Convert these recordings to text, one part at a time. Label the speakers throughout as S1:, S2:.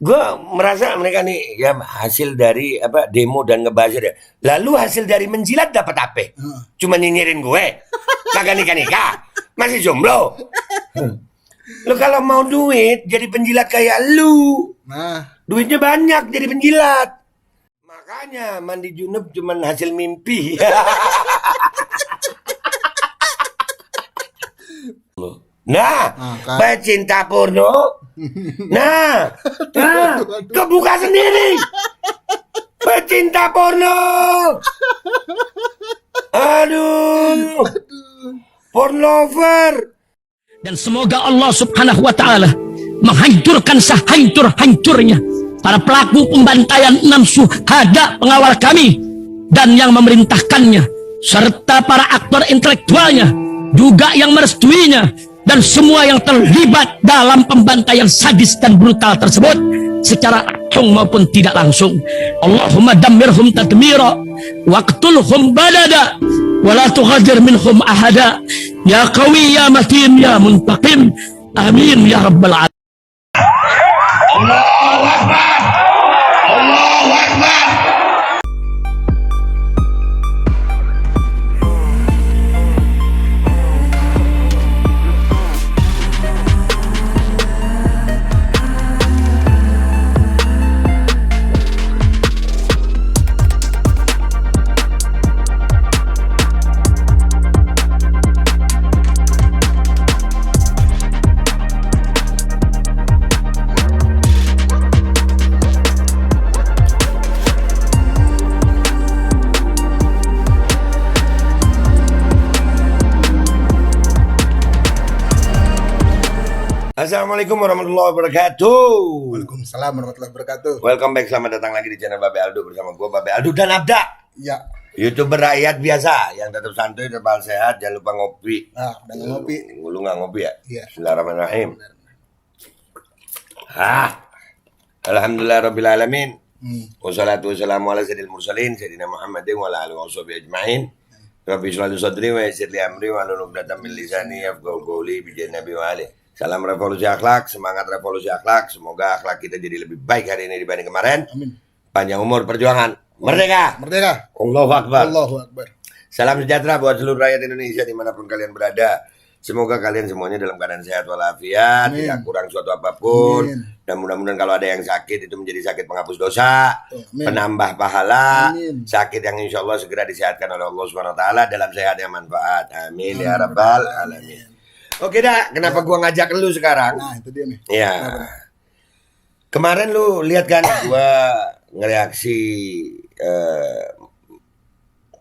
S1: gue merasa mereka nih ya hasil dari apa demo dan ngebahas ya. Lalu hasil dari menjilat dapat apa? Cuma nyinyirin gue, kagak nikah, masih jomblo. Lu kalau mau duit jadi penjilat kayak lu, duitnya banyak jadi penjilat. Makanya mandi junub cuman hasil mimpi. Nah, pecinta porno. Nah, kebuka sendiri. Pecinta porno. Aduh. Porn lover.
S2: Dan semoga Allah Subhanahu wa taala menghancurkan sehancur-hancurnya para pelaku pembantaian 6 syuhada pengawal kami dan yang memerintahkannya, serta para aktor intelektualnya juga yang merestuinya, dan semua yang terlibat dalam pembantaian sadis dan brutal tersebut secara langsung maupun tidak langsung. Allahumma dammirhum tadmira waqtulhum balada wala tughadir minhum ahada ya qawi ya matin ya muntaqim amin ya rabbal alamin.
S1: Allahu Akbar. Allahu Akbar. Assalamualaikum warahmatullahi wabarakatuh.
S3: Waalaikumsalam warahmatullahi wabarakatuh.
S1: Welcome back, selamat datang lagi di channel Babe Aldo bersama gue Babe Aldo dan Abda.
S3: Ya.
S1: YouTuber rakyat biasa yang tetap santuy, tetap sehat, jangan lupa ngopi.
S3: Udah ngopi.
S1: Lu nggak ngopi ya?
S3: Iya.
S1: Bismillahirrahmanirrahim. Alhamdulillah rabbil alamin. Wassalatu wassalamu ala sayyidil mursalin sayyidina Muhammadin wa ala alihi washabihi ajmain. Rabbi shrah li sadri wa yassir li amri wa hlul 'uqdatam min lisani yafqahu qawli bi nabi wa ali. Salam revolusi akhlak, semangat revolusi akhlak. Semoga akhlak kita jadi lebih baik hari ini dibanding kemarin.
S3: Amin.
S1: Panjang umur perjuangan. Merdeka.
S3: Merdeka.
S1: Allahu Akbar.
S3: Allahu Akbar.
S1: Salam sejahtera buat seluruh rakyat Indonesia dimanapun kalian berada. Semoga kalian semuanya dalam keadaan sehat walafiat, tidak kurang suatu apapun. Amin. Dan mudah-mudahan kalau ada yang sakit itu menjadi sakit penghapus dosa, penambah pahala, sakit yang insya Allah segera disehatkan oleh Allah Subhanahu Wa Taala dalam sehat yang manfaat. Amin ya rabbal alamin. Oke dah, kenapa gua ngajak lu sekarang?
S3: Nah, itu dia nih.
S1: Ya. Kemarin lu lihat kan gua ngereaksi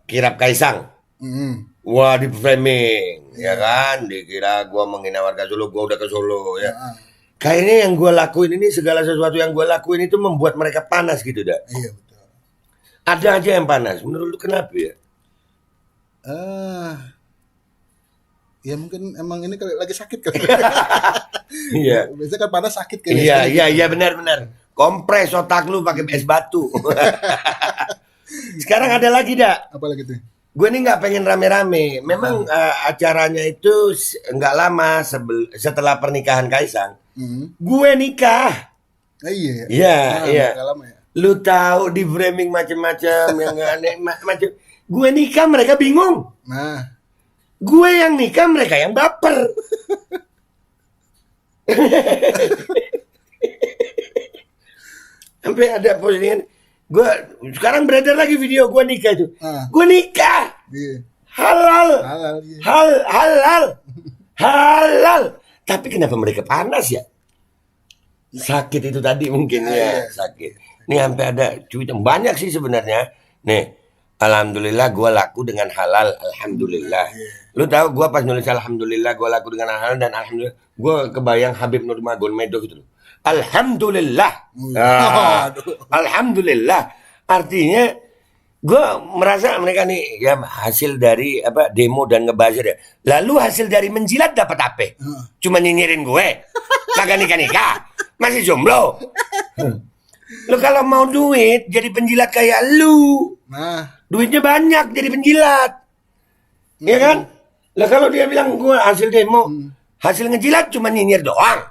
S1: kirap Kaisang. Wah, di framing, ya kan? Dikira gua menghina warga Solo, gua udah ke Solo ya. Kayaknya yang gua lakuin ini, segala sesuatu yang gua lakuin itu membuat mereka panas gitu dah.
S3: Iya, betul.
S1: Ada aja yang panas. Menurut lu kenapa ya?
S3: Ya mungkin emang ini lagi sakit kali.
S1: Iya.
S3: Biasanya kan panas sakit kayaknya.
S1: Iya benar. Kompres otak lu pakai es batu. Sekarang ada lagi dah.
S3: Apa lagi tuh?
S1: Gue nih nggak pengen rame-rame. Memang acaranya itu nggak lama setelah pernikahan Kaisang. Gue nikah.
S3: Iya.
S1: Iya.
S3: Nggak lama ya.
S1: Lu tahu di framing macam-macam yang aneh macam. Gue nikah mereka bingung.
S3: Nah.
S1: Gue yang nikah mereka yang baper. Sampai ada postingan. Gue sekarang beredar lagi video gue nikah itu. Gue nikah.
S3: Iya.
S1: Halal.
S3: Iya.
S1: Halal. Tapi kenapa mereka panas ya? Sakit itu tadi mungkin ya. Sakit. Nih sampai ada cuitan banyak sih sebenarnya. Nih, alhamdulillah gue laku dengan halal. Alhamdulillah. Lu tahu gue pas nulis alhamdulillah gue laku dengan halal, dan alhamdulillah gue kebayang Habib Nurmagomedov gitu loh. Alhamdulillah. Alhamdulillah. Artinya gue merasa mereka nih ya hasil dari apa demo dan ngebahas ya. Lalu hasil dari menjilat dapat apa? Cuma nyinyirin gue. Kagak nikah, masih jomblo. Lu kalau mau duit jadi penjilat kayak lu. Duitnya banyak jadi penjilat. Iya kan? Lah kalau dia bilang gue hasil demo, Hasil ngejilat cuma nyinyir doang.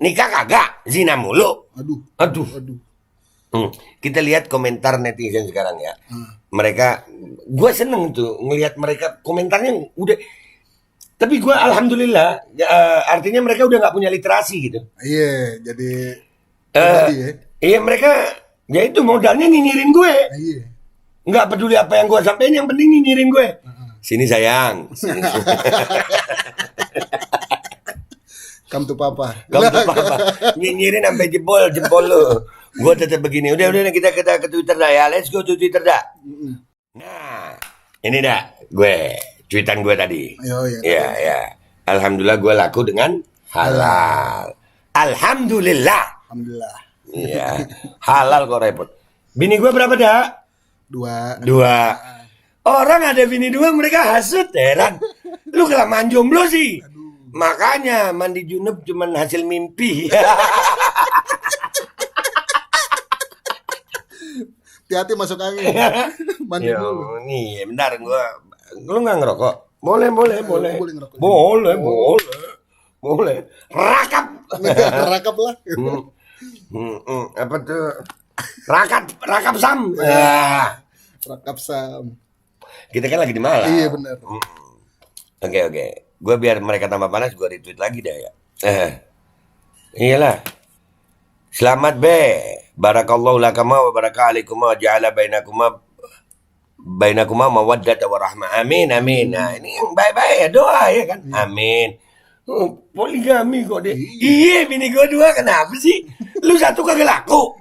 S1: Nikah kagak, zina mulu. Aduh. Kita lihat komentar netizen sekarang ya. Mereka, gue seneng tuh ngelihat mereka komentarnya udah. Tapi gue alhamdulillah, artinya mereka udah nggak punya literasi gitu.
S3: Iya, jadi
S1: iya mereka, ya itu modalnya nyinyirin gue.
S3: Iya.
S1: Nggak peduli apa yang gue sampein, yang penting nyinyirin gue. Sini sayang.
S3: Come to papa.
S1: Nyinyirin sampai jempol lu. Gue tetap begini. Udah kita ke Twitter dah ya. Let's go to Twitter dah. Nah, ini dah gue tweetan gue tadi. Ya. Alhamdulillah gue laku dengan halal. Alhamdulillah. Iya. Halal kok repot. Bini gue berapa dah?
S3: 2.
S1: Orang ada bini 2 mereka hasut, heran. Lu kelamaan jomblo sih. Makanya mandi junub cuman hasil mimpi.
S3: Hati-hati masuk angin. Mandi dulu.
S1: Nih, bentar lu nggak ngerokok? Boleh.
S3: ngerokok.
S1: Boleh. Rakap
S3: lah.
S1: Apa tuh? Rakap sam.
S3: Rakap sam.
S1: Kita kan lagi di Malang.
S3: Iya benar.
S1: Oke. Gue biar mereka tambah panas, gue retweet lagi dah ya. Iyalah. Selamat be. Barakallahu lakama wa baraka alaikuma wa ja'ala bainakuma mawaddata wa rahmah. Amin. Nah, ini yang baik-baik ya, doa ya kan. Amin. Poligami kok deh. Iya, bini gue 2 kenapa sih? Lu 1 kagak laku.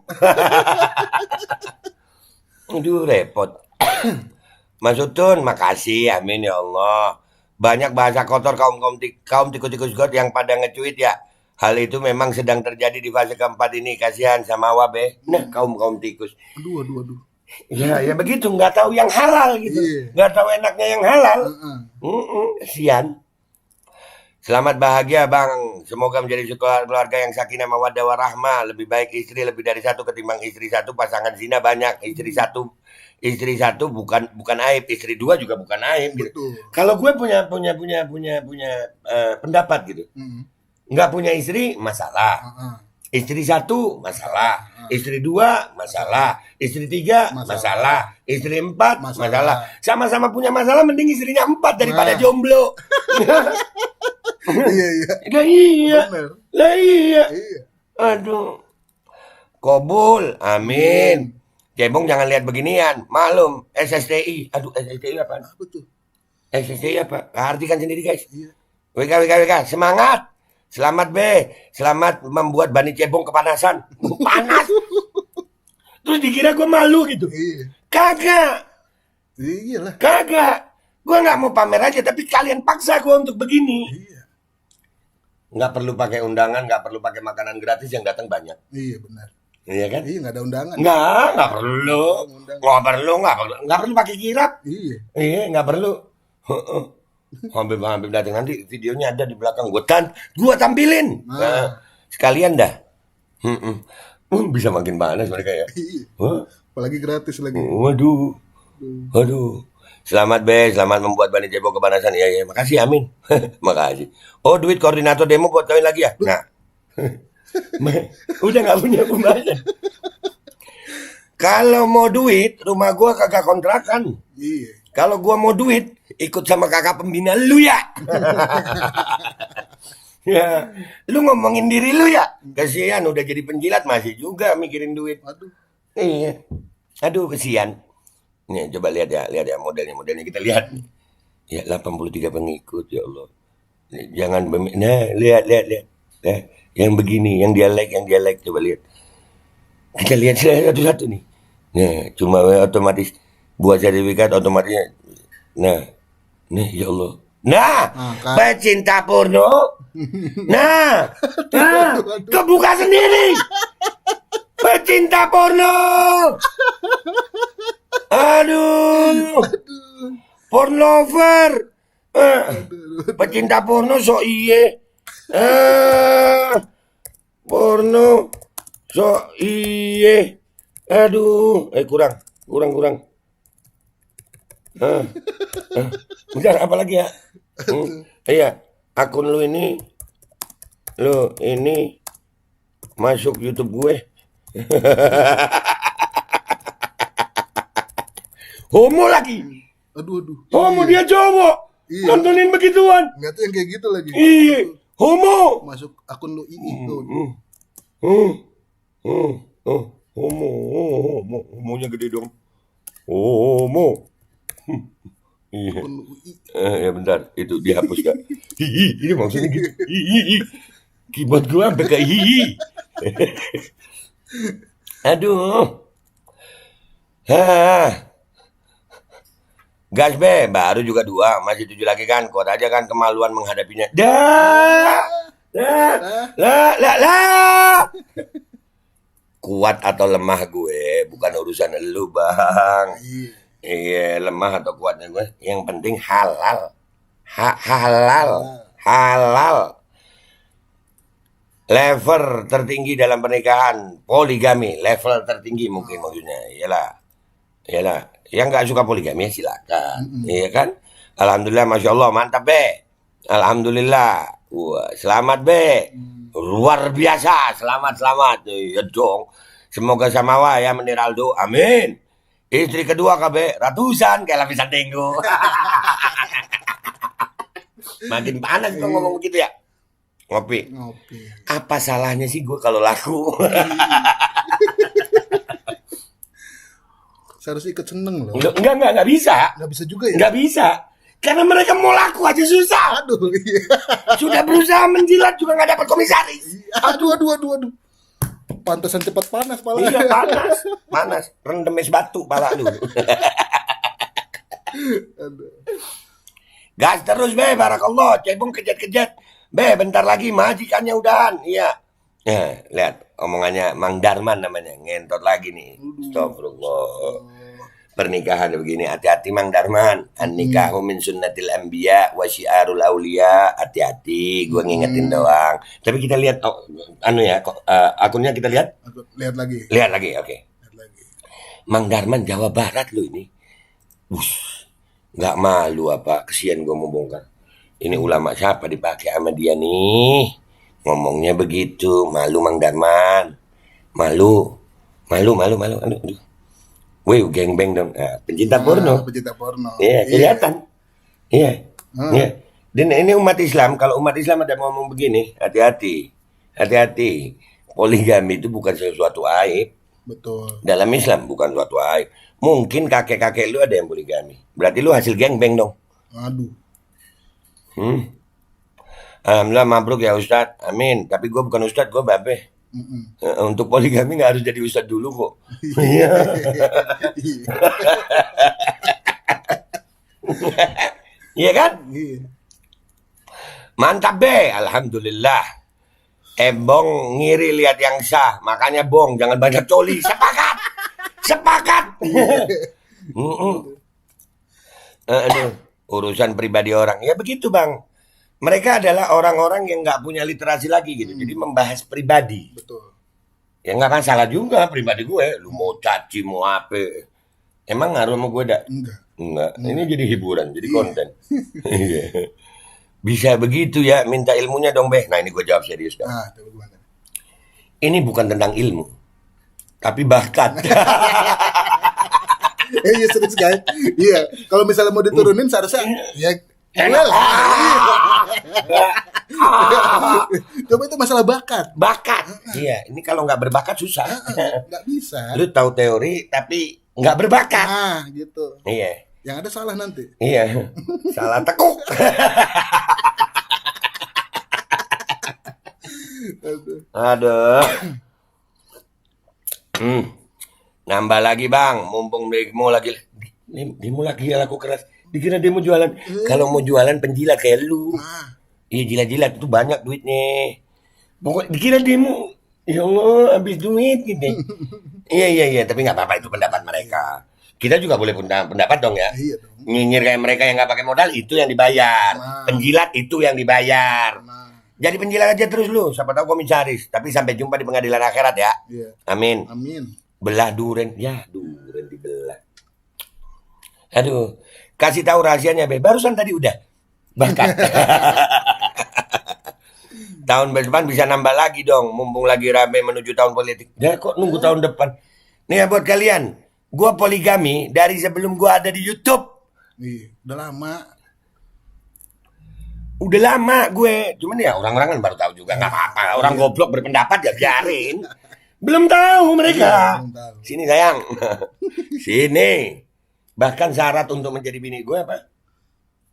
S1: Aduh, repot. Mas Utun, makasih. Amin ya Allah. Banyak bahasa kotor kaum tikus-tikus God yang pada nge-tweet ya. Hal itu memang sedang terjadi di fase keempat ini. Kasihan sama Wabe. Nah, kaum tikus.
S3: Aduh.
S1: Ya begitu, nggak tahu yang halal gitu. Nggak tahu enaknya yang halal. Kasihan. Selamat bahagia Bang. Semoga menjadi keluarga yang sakinah mawaddah warahmah. Lebih baik istri lebih dari 1 ketimbang istri 1. Pasangan zina banyak. Istri satu bukan aib. Istri 2 juga bukan aib gitu. Kalau gue punya pendapat gitu. Nggak punya istri masalah. Istri 1 masalah. Istri 2 masalah. Istri 3 masalah. Istri 4 masalah. Sama-sama punya masalah, mending istrinya 4 daripada jomblo. Iya. Aduh. Kobul. Amin. Cebong jangan lihat beginian. Maklum. SSTI. Aduh, SSTI apa?
S3: Apa tuh?
S1: SSTI apa? Artikan sendiri guys. WK. Semangat. Selamat be. Selamat membuat Bani Cebong kepanasan. Panas. Terus dikira gue malu gitu. Kagak.
S3: Iyalah.
S1: Kagak. Gue gak mau pamer aja, tapi kalian paksa gue untuk begini. Nggak perlu pakai undangan, nggak perlu pakai makanan gratis, yang datang banyak.
S3: Iya benar.
S1: Iya kan?
S3: Iya, nggak ada undangan.
S1: Nggak perlu pakai kirap. Iya, nggak perlu. Hampir datang, nanti videonya ada di belakang. Gua tampilin. Sekalian dah. Bisa makin panas mereka ya.
S3: Apalagi gratis lagi.
S1: Waduh. Selamat be, selamat membuat Bani Cebong kepanasan. Ya, makasih, amin. Makasih. Oh, duit koordinator demo buat kawin lagi ya? Nah. Udah gak punya pembahasan. Kalau mau duit, rumah gua kagak kontrakan. Kalau gua mau duit, ikut sama kakak pembina lu ya. Ya, lu ngomongin diri lu ya. Kasihan udah jadi penjilat masih juga mikirin duit. Iya. Aduh, kasihan. Nih, coba lihat ya modelnya kita lihat. Ya, 83 pengikut, ya Allah. Jangan lihat. Yang begini, yang dia like, coba lihat. Kita lihat satu-satu nih. Nah, cuma otomatis buat sertifikat otomatisnya. Nah, ya Allah. Nah, pecinta porno. Nah, kebuka sendiri. Pecinta porno. Aduh. Pornover. Pecinta porno so iye. Porno so iye. Aduh, kurang. Bentar, apa lagi ya? Iya, akun lu ini Lu ini masuk YouTube gue. Homo lagi.
S3: Aduh.
S1: Homo
S3: Iya.
S1: dia cowok.
S3: Iya.
S1: Nontonin begituan.
S3: Nggak tuh yang kayak gitu lagi.
S1: Iya. Homo.
S3: Masuk akun lu II tuh.
S1: Homonya gede dong. Homo. Iya.
S3: Akun lu UI.
S1: Ya bentar, itu dihapus gak? Hihi, ini maksudnya gitu. Hihi. Keyboard gua sampai kayak hihi. Aduh. Hah. Gas be, baru juga 2, masih 7 lagi kan. Kuat aja kan kemaluan menghadapinya. Lah. Kuat atau lemah gue bukan urusan elu, Bang. Iya, lemah atau kuatnya gue. Yang penting halal. Halal. Level tertinggi dalam pernikahan, poligami, level tertinggi mungkin maksudnya. Iyalah. Yang nggak suka poligami silakan, iya kan? Alhamdulillah, masya Allah, mantap be. Alhamdulillah, wah, selamat be, luar biasa, selamat, ya dong. Semoga samawa ya Meniraldo, amin. Istri kedua KB ratusan kayak lapisan tinggu. Makin panas kok ngomong gitu ya. Ngopi. Apa salahnya sih gue kalau laku?
S3: Seharusnya ikut seneng loh.
S1: Enggak bisa.
S3: Nggak bisa juga ya?
S1: Nggak bisa. Karena mereka mau laku aja susah.
S3: Aduh, iya.
S1: Sudah berusaha menjilat juga nggak dapat komisaris.
S3: Aduh. Pantesan cepat panas pala.
S1: Iya, panas. Rendem es batu pala lu. Gas terus be, barakallah. Cebong kejat-kejat. Be, bentar lagi majikannya udahan. Iya. Ya, lihat omongannya Mang Darman namanya, ngentot lagi nih. Astagfirullah. Pernikahan begini, hati-hati Mang Darman. An-nikahu min sunnatil anbiya wa syiarul auliya. Hati-hati, gue ngingetin doang. Tapi kita lihat akunnya kita lihat.
S3: Lihat lagi,
S1: oke. Mang Darman Jawa Barat lu ini. Nggak malu apa? Kesian gue mau bongkar. Ini ulama siapa dipakai sama dia nih? Ngomongnya begitu, malu Mang Darman. Malu. Aduh. Wih, gengbeng dong. Pencinta porno. Iya, kelihatan. Iya. Dan ini umat Islam, kalau umat Islam ada ngomong begini, hati-hati. Poligami itu bukan sesuatu aib.
S3: Betul.
S1: Dalam Islam bukan suatu aib. Mungkin kakek-kakek lu ada yang poligami. Berarti lu hasil gengbeng dong.
S3: Aduh.
S1: Alhamdulillah mabruk ya Ustadz. Amin. Tapi gue bukan Ustadz, gue babe. Untuk poligami nggak harus jadi Ustadz dulu kok. Iya. Iya kan? Mantap be. Alhamdulillah. Bong ngiri lihat yang sah. Makanya Bong jangan banyak coli. Sepakat. Aduh, urusan pribadi orang. Ya begitu Bang. Mereka adalah orang-orang yang nggak punya literasi lagi gitu. Jadi membahas pribadi.
S3: Betul.
S1: Ya nggak kan salah juga pribadi gue. Lu mau caci, mau apa. Emang ngaruh sama gue dak? Enggak. Ini jadi hiburan, jadi konten. Bisa begitu ya, minta ilmunya dong Beh. Nah ini gue jawab serius dah. Ini bukan tentang ilmu. Tapi bakat.
S3: Iya serius guys. Iya. Kalau misalnya mau diturunin seharusnya ya coba itu masalah bakat.
S1: Iya, ini kalau nggak berbakat susah.
S3: Nggak bisa.
S1: Lu tahu teori tapi nggak berbakat.
S3: Gitu.
S1: Iya.
S3: Yang ada salah nanti.
S1: Iya. Salah tekuk. Aduh. Nambah lagi Bang, mumpung demo lagi ya laku keras. Dikira demo jualan. Kalau mau jualan penjilat kayak lu. Iya jilat-jilat itu banyak duitnya. Pokoknya dikira demo. Ya Allah habis duit gitu. Iya tapi nggak apa-apa itu pendapat mereka. Kita juga boleh punya pendapat dong ya.
S3: Iya dong.
S1: Nyinyir kayak mereka yang nggak pakai modal itu yang dibayar. Penjilat itu yang dibayar. Jadi penjilat aja terus lu. Siapa tahu komisaris. Tapi sampai jumpa di pengadilan akhirat ya.
S3: Iya.
S1: Amin. Belah duren. Ya duren dibelah. Aduh. Kasih tahu rahasianya Be. Barusan tadi udah. Bakat. Tahun depan bisa nambah lagi dong, mumpung lagi rame menuju tahun politik. Ya kok nunggu tahun depan. Nih ya buat kalian, gue poligami dari sebelum gue ada di YouTube.
S3: Iya, udah lama.
S1: Udah lama gue, cuman ya orang-orang kan baru tahu juga, nggak apa-apa. Orang goblok berpendapat ya biarin. Belum tahu mereka.
S3: Belum tahu.
S1: Sini sayang, sini. Bahkan syarat untuk menjadi bini gue apa?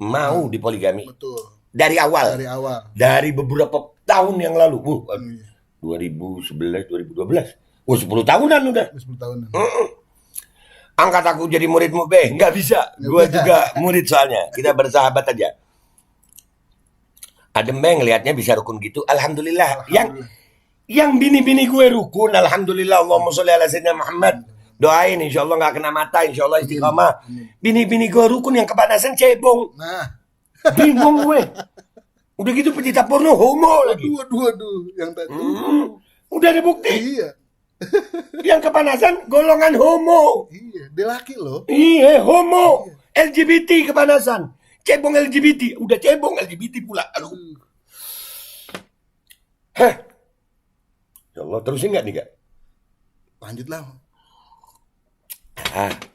S1: Mau dipoligami.
S3: Betul.
S1: Dari awal.
S3: Dari awal.
S1: Dari beberapa tahun yang lalu.
S3: Iya.
S1: 2011, 2012. 10 tahunan udah.
S3: 10 tahunan.
S1: Angkat aku jadi muridmu, Be. Nggak bisa. Gue juga murid soalnya. Kita bersahabat aja. Adem, Be, ngelihatnya bisa rukun gitu. Alhamdulillah. Yang bini-bini gue rukun. Alhamdulillah. Allahumma sholli ala sayyidina Muhammad. Doain insya Allah nggak kena mata. Insya Allah istiqamah. Bini-bini gue rukun yang kepanasan cebong.
S3: Nah.
S1: Bingung gue. Udah gitu pencinta porno homo lagi.
S3: Aduh. Yang tadi.
S1: Udah ada bukti.
S3: Iya.
S1: Yang kepanasan golongan homo.
S3: Iya. Dia laki loh.
S1: Iya, homo. LGBT kepanasan. Cebong LGBT. Udah cebong LGBT pula. Aduh. Hah. Ya Allah, terusin nggak nih, Kak?
S3: Lanjutlah.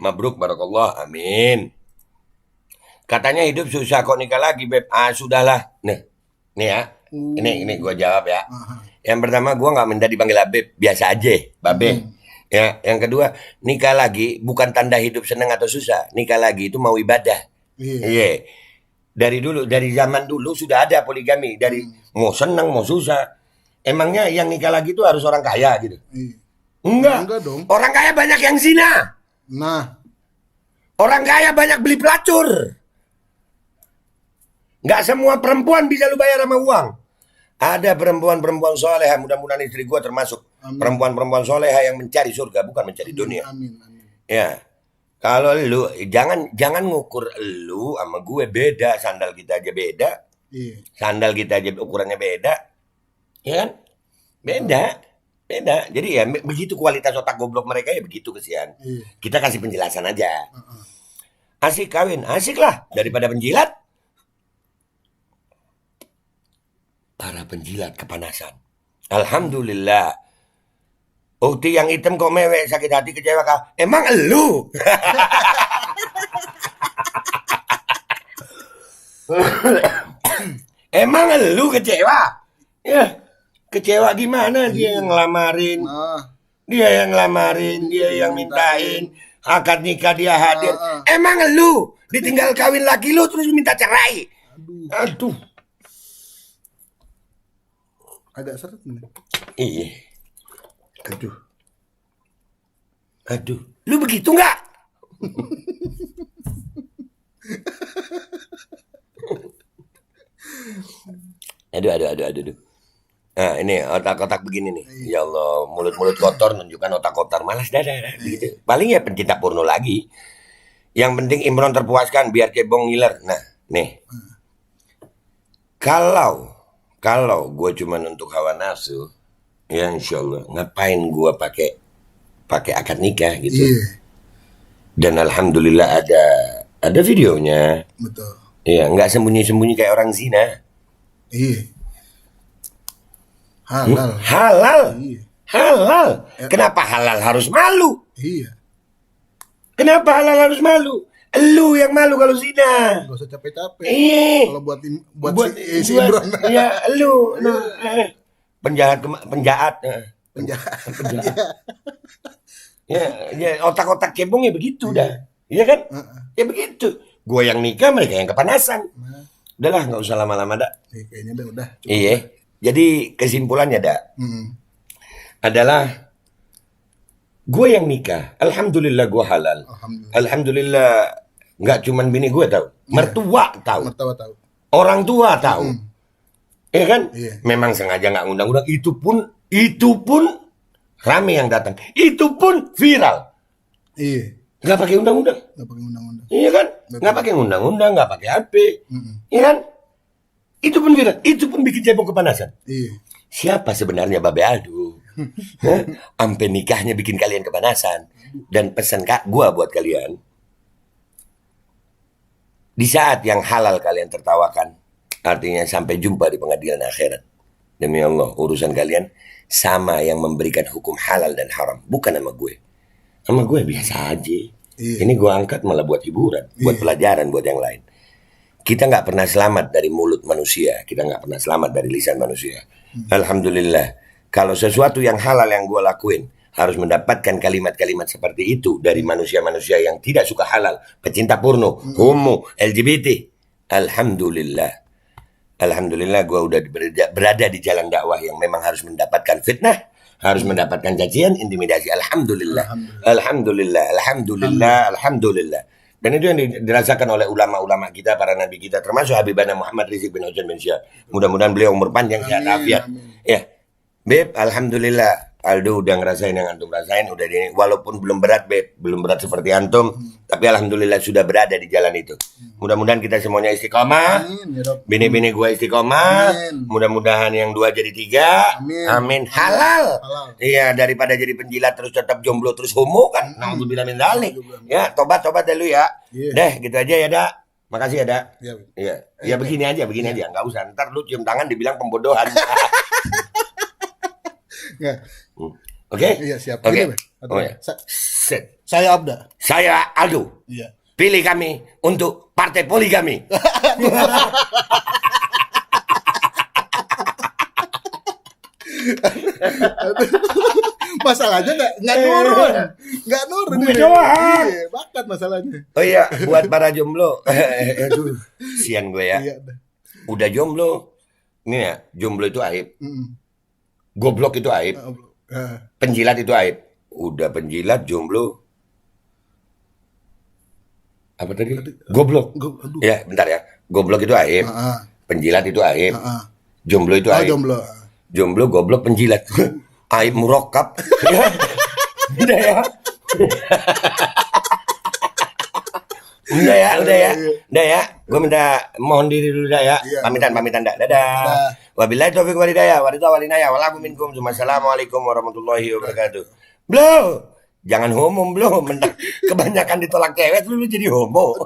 S1: Mabruk, barakallah. Amin. Katanya hidup susah kok nikah lagi, Beb. Sudahlah. Nih ya. Ini gua jawab ya. Yang pertama, gua nggak minta dipanggil Beb, biasa aja, Babe. Ya, yang kedua, nikah lagi bukan tanda hidup senang atau susah. Nikah lagi itu mau ibadah. Iya. Dari zaman dulu sudah ada poligami. Dari mau senang mau susah. Emangnya yang nikah lagi itu harus orang kaya gitu? Enggak
S3: dong.
S1: Orang kaya banyak yang zina.
S3: Nah.
S1: Orang kaya banyak beli pelacur. Nggak semua perempuan bisa lu bayar sama uang. Ada perempuan-perempuan soleha, mudah-mudahan istri gua termasuk. Perempuan-perempuan soleha yang mencari surga, bukan mencari dunia.
S3: Amin.
S1: Ya. Kalau lu jangan ngukur lu sama gue beda, sandal kita aja beda.
S3: Iya.
S1: Sandal kita aja ukurannya beda. Ya kan? Beda. Jadi ya begitu kualitas otak goblok mereka ya begitu kesian.
S3: Iya.
S1: Kita kasih penjelasan aja. Asik kawin, asik lah daripada penjilat. Para penjilat kepanasan. Alhamdulillah. Ukti yang hitam kok mewek, sakit hati, kecewa kah? Emang elu? Emang elu kecewa? Ya, kecewa gimana? Dia yang ngelamarin. Dia yang ngelamarin, dia yang mintain. Akad nikah dia hadir. Emang elu ditinggal kawin laki lu terus minta cerai? Aduh.
S3: Agak seret nih.
S1: Iya. Aduh. Lu begitu nggak? Aduh. Nah ini otak-otak begini nih. Ya Allah, mulut-mulut kotor nunjukkan otak kotor. Malas dah. Gitu. Paling ya pencinta porno lagi. Yang penting Imron terpuaskan biar cebong ngiler. Nah, nih. Kalau gue cuman untuk hawa nafsu, ya insya Allah ngapain gue pakai akad nikah gitu. Dan alhamdulillah ada videonya.
S3: Betul.
S1: Iya, nggak sembunyi-sembunyi kayak orang zina.
S3: Iya.
S1: Halal.
S3: Iya.
S1: Halal. Kenapa halal harus malu?
S3: Iya.
S1: Kenapa halal harus malu? Lu yang malu kalau zina.
S3: Gak usah capek-capek.
S1: Iya.
S3: Kalau buat si Imron.
S1: Iya, lu. Penjahat. Ya, otak-otak cebong ya begitu dah. Iya kan? Ya begitu. Gue yang nikah, mereka yang kepanasan. Udahlah, nggak usah lama-lama dah.
S3: Kayaknya udah.
S1: Iya. Jadi kesimpulannya dah adalah gue yang nikah. Alhamdulillah gue halal. Alhamdulillah nggak cuman bini gue tahu, mertua tahu. Orang tua tahu. Iya kan? Iya. Memang sengaja nggak ngundang-undang. Itu pun rame yang datang. Itu pun viral.
S3: Iya.
S1: Nggak pakai undang-undang. Iya kan? Nggak pakai undang-undang, nggak pakai HP. Iya kan? Itu pun viral. Itu pun bikin cebong kepanasan.
S3: Iya.
S1: Siapa sebenarnya Babe Aldo? Ampe nikahnya bikin kalian kepanasan. Dan pesan gua buat kalian. Di saat yang halal kalian tertawakan, artinya sampai jumpa di pengadilan akhirat. Demi Allah, urusan kalian sama yang memberikan hukum halal dan haram, bukan sama gue. Sama gue biasa aja. Ini gue angkat malah buat hiburan, buat pelajaran buat yang lain. Kita nggak pernah selamat dari mulut manusia, kita nggak pernah selamat dari lisan manusia. Alhamdulillah, kalau sesuatu yang halal yang gue lakuin harus mendapatkan kalimat-kalimat seperti itu dari manusia-manusia yang tidak suka halal, pecinta porno, homo, LGBT. Alhamdulillah. Alhamdulillah gue udah berada di jalan dakwah yang memang harus mendapatkan fitnah, harus mendapatkan cacian, intimidasi. Alhamdulillah. Alhamdulillah. Alhamdulillah. Alhamdulillah. Dan itu yang dirasakan oleh ulama-ulama kita, para nabi kita, termasuk Habibana Muhammad Rizik bin Hussein bin Syah. Mudah-mudahan beliau umur panjang, sehat, afiat. Ya, Beb, alhamdulillah. Aldo udah ngerasain yang antum rasain, udah ini. Walaupun belum berat, Beb, belum berat seperti antum, tapi alhamdulillah sudah berada di jalan itu. Mudah-mudahan kita semuanya istiqomah. Bini-bini gue istiqomah. Mudah-mudahan yang 2 jadi 3. Amin. Halal. Iya, daripada jadi penjilat terus tetap jomblo terus homo kan. Naudzubillah min dzalik. Ya, tobat dulu ya. Deh, gitu aja ya, Dak. Makasih ya, Dak. Iya. Ya begini aja. Enggak usah. Ntar lu cium tangan dibilang pembodohan. Oke?
S3: Iya, siap.
S1: Oke.
S3: Saya Abda.
S1: Saya Aldo.
S3: Iya.
S1: Pilih kami untuk partai poligami.
S3: Masalahnya nggak nurun. Nggak nurun. Bakat masalahnya.
S1: Oh iya, buat para jomblo. Sian gue ya. Udah jomblo. Ini ya, jomblo itu aib. Goblok itu aib. Penjilat itu aib. Udah penjilat, jomblo. Apa tadi? Goblok. Ya, bentar ya. Goblok itu aib. Penjilat itu aib. Jomblo itu aib. Jomblo, goblok, penjilat. Aib murokap. Udah ya. Udah ya. Gue minta mohon diri dulu dah ya. Pamitan dah. Dadah. Wabillahi taufiq wal hidayah. Waridaya walakum minkum. Assalamualaikum warahmatullahi wabarakatuh. Blow. Jangan homo blow. Kebanyakan ditolak cewek lu jadi homo.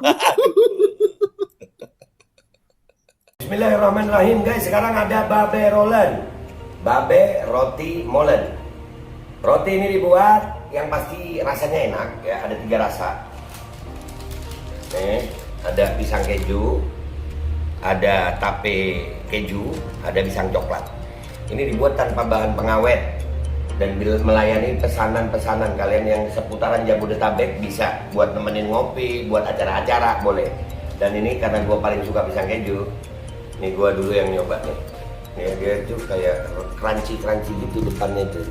S1: Bismillahirrahmanirrahim guys. Sekarang ada babe rolen. Babe roti molen. Roti ini dibuat yang pasti rasanya enak ya. Ada 3 rasa. Nih, ada pisang keju, ada tape keju, ada pisang coklat. Ini dibuat tanpa bahan pengawet dan melayani pesanan-pesanan kalian yang seputaran Jabodetabek, bisa buat nemenin ngopi, buat acara-acara boleh. Dan ini karena gue paling suka pisang keju, nih gue dulu yang nyoba nih. Nih dia tuh kayak crunchy gitu depannya tuh.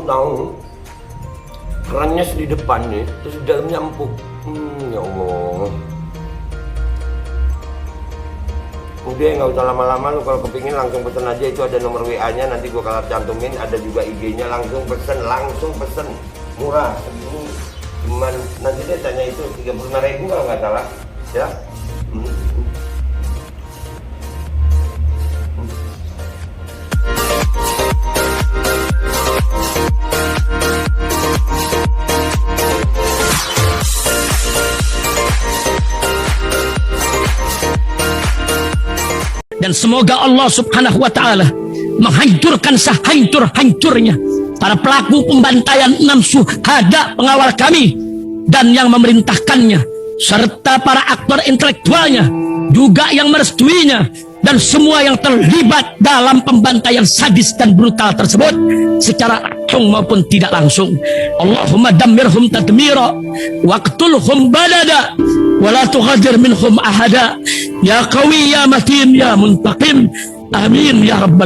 S1: Tahu kerannya di depan nih, terus dalamnya empuk. Ya Allah. Udah nggak usah lama-lama, lu kalau kepingin langsung pesen aja, itu ada nomor WA-nya, nanti gua kalau cantumin, ada juga IG-nya, langsung pesen, murah. Ini cuman nanti dia tanya itu 35.000 kalau nggak salah, ya.
S2: Dan semoga Allah subhanahu wa ta'ala menghancurkan sehancur-hancurnya para pelaku pembantaian 6 syuhada pengawal kami dan yang memerintahkannya, serta para aktor intelektualnya juga yang merestuinya, dan semua yang terlibat dalam pembantaian sadis dan brutal tersebut secara langsung maupun tidak langsung. Allahumma dammirhum tadmira waqtulhum balada wala tughadir minhum ahada ya qawi ya matin ya muntaqim. Amin ya rabbal